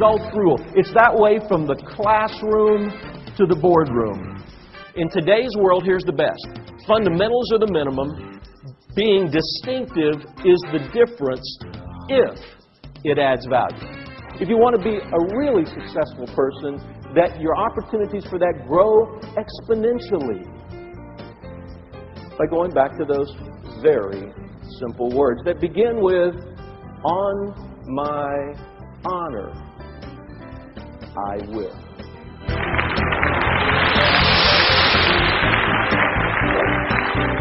results rule. It's that way from the classroom to the boardroom. In today's world, here's the best. Fundamentals are the minimum. Being distinctive is the difference if it adds value. If you want to be a really successful person, that your opportunities for that grow exponentially by going back to those very simple words that begin with, on my honor, I will.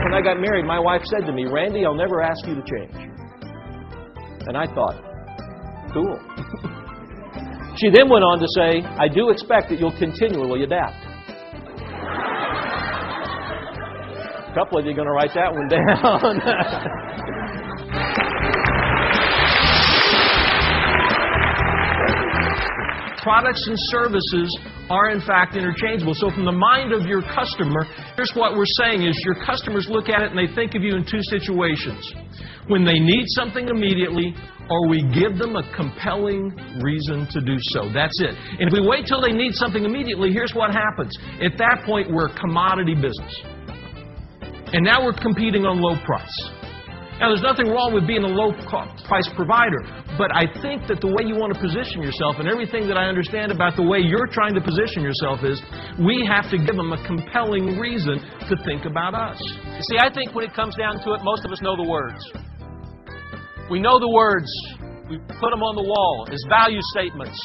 When I got married, my wife said to me, Randy, I'll never ask you to change. And I thought, cool. She then went on to say, I do expect that you'll continually adapt. A couple of you are going to write that one down. Products and services are in fact interchangeable. So from the mind of your customer, here's what we're saying is your customers look at it and they think of you in two situations. When they need something immediately, or we give them a compelling reason to do so. That's it. And if we wait till they need something immediately, here's what happens. At that point, we're a commodity business. And now we're competing on low price. Now, there's nothing wrong with being a low-price provider, but I think that the way you want to position yourself and everything that I understand about the way you're trying to position yourself is we have to give them a compelling reason to think about us. You see, I think when it comes down to it, most of us know the words. We know the words. We put them on the wall as value statements.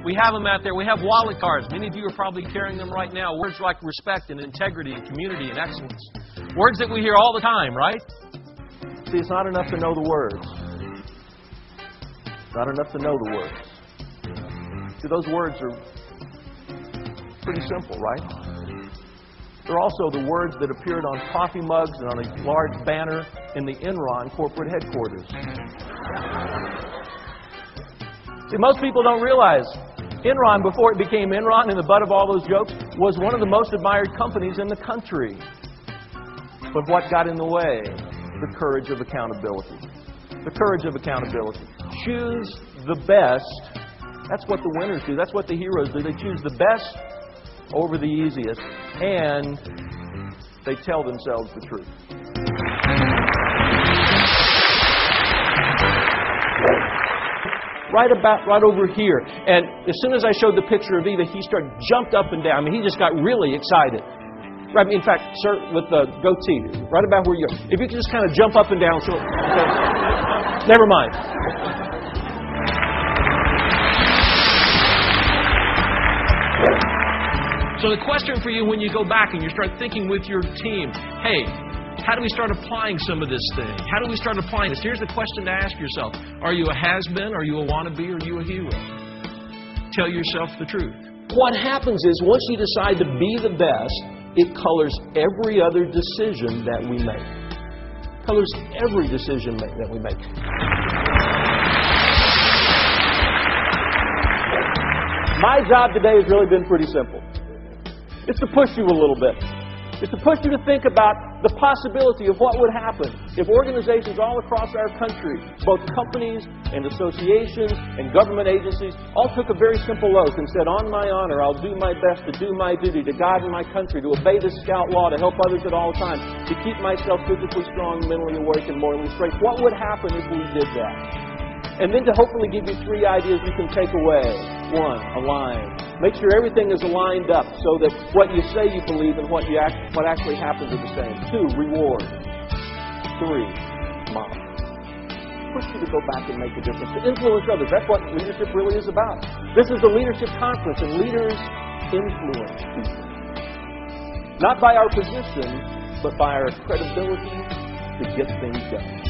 We have them out there. We have wallet cards. Many of you are probably carrying them right now. Words like respect and integrity and community and excellence. Words that we hear all the time, right? See, it's not enough to know the words. It's not enough to know the words. See, those words are pretty simple, right? They're also the words that appeared on coffee mugs and on a large banner in the Enron corporate headquarters. See, most people don't realize Enron, before it became Enron and the butt of all those jokes, was one of the most admired companies in the country. But what got in the way? The courage of accountability. The courage of accountability. Choose the best. That's what the winners do. That's what the heroes do. They choose the best over the easiest, and they tell themselves the truth. Right over here. And as soon as I showed the picture of Eva, he jumped up and down. I mean, he just got really excited. Right, in fact, sir, with the goatee, right about where you are. If you could just kind of jump up and down. So, okay. Never mind. So the question for you when you go back and you start thinking with your team, hey, how do we start applying some of this thing? How do we start applying this? Here's the question to ask yourself. Are you a has-been? Are you a wannabe? Or are you a hero? Tell yourself the truth. What happens is once you decide to be the best, it colors every other decision that we make. Colors every decision that we make. My job today has really been pretty simple. It's to push you a little bit. It's to push you to think about the possibility of what would happen if organizations all across our country, both companies and associations and government agencies, all took a very simple oath and said, on my honor, I'll do my best to do my duty, to God and my country, to obey the Scout Law, to help others at all times, to keep myself physically strong, mentally awake, and morally straight. What would happen if we did that? And then to hopefully give you 3 ideas you can take away. 1, align. Make sure everything is aligned up so that what you say you believe and what actually happens are the same. 2, reward. 3, model. Push you to go back and make a difference, to influence others. That's what leadership really is about. This is the leadership conference, and leaders influence people. Not by our position, but by our credibility to get things done.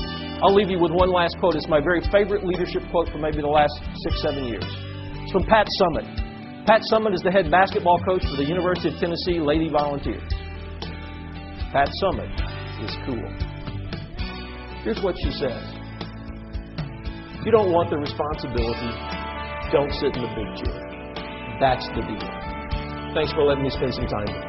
I'll leave you with one last quote. It's my very favorite leadership quote for maybe the last 6-7 years. It's from Pat Summitt. Pat Summitt is the head basketball coach for the University of Tennessee Lady Volunteers. Pat Summitt is cool. Here's what she says. If you don't want the responsibility, don't sit in the big chair. That's the deal. Thanks for letting me spend some time with you.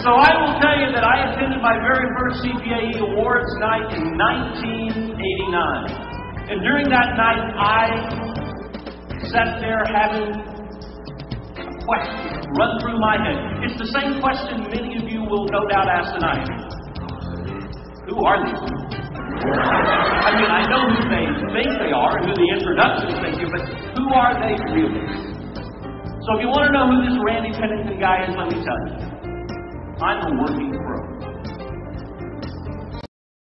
So I will tell you that I attended my very first CPAE Awards night in 1989. And during that night, I sat there having a question run through my head. It's the same question many of you will no doubt ask tonight. Who are these people? I mean, I know who they think they are and who the introductions think you, but who are they really? So if you want to know who this Randy Pennington guy is, let me tell you. I'm a working pro.